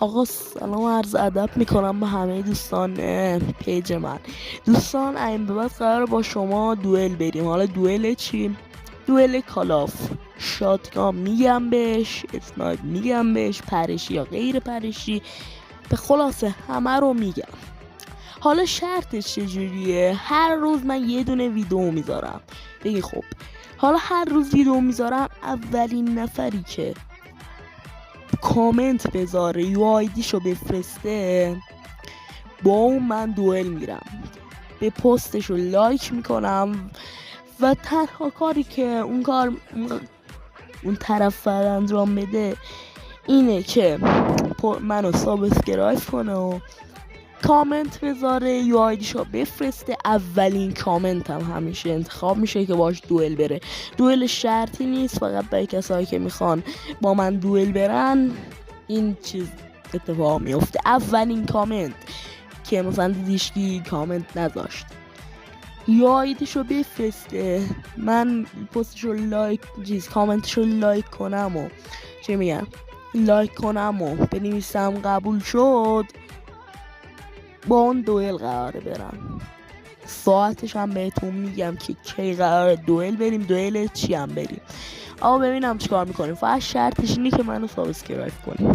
آقا سلام عرض ادب میکنم به همه دوستان پیج من. دوستان این به بعد قرار با شما دوئل بریم. حالا دوئل چی؟ دوئل کالاف شاتگان میگم بهش، اسنایپ میگم بهش، پرشی یا غیر پرشی، به خلاصه همه رو میگم. حالا شرطش چجوریه؟ هر روز من یه دونه ویدیو میذارم. بگی خب حالا هر روز ویدیو میذارم، اولین نفری که کامنت بذاره یو آیدیشو بفرسته با اون من دوئل میرم، به پستشو لایک میکنم و تنها کاری که اون طرف انجام بده اینه که منو سابسکرایب کنه و کامنت بذاره، یو آیدیشو بفرسته. اولین کامنت هم همیشه انتخاب میشه که باش دوئل بره. دوئل شرطی نیست، فقط برای کسایی که میخوان با من دوئل برن این چیز اتفاق میفته. اولین کامنت که مثلا دیدیشکی کامنت نذاشت یو آیدیشو بفرسته، من پستشو لایک کامنتشو لایک کنم و چه میگم لایک کنم و بنویسم قبول شد، با اون دوئل قراره برم. ساعتش هم بهتون میگم که کی قراره دوئل بریم، دوئل چی هم بریم. آقا ببینم چیکار میکنیم. فقط شرطش اینه که منو سابسکرایب کنیم.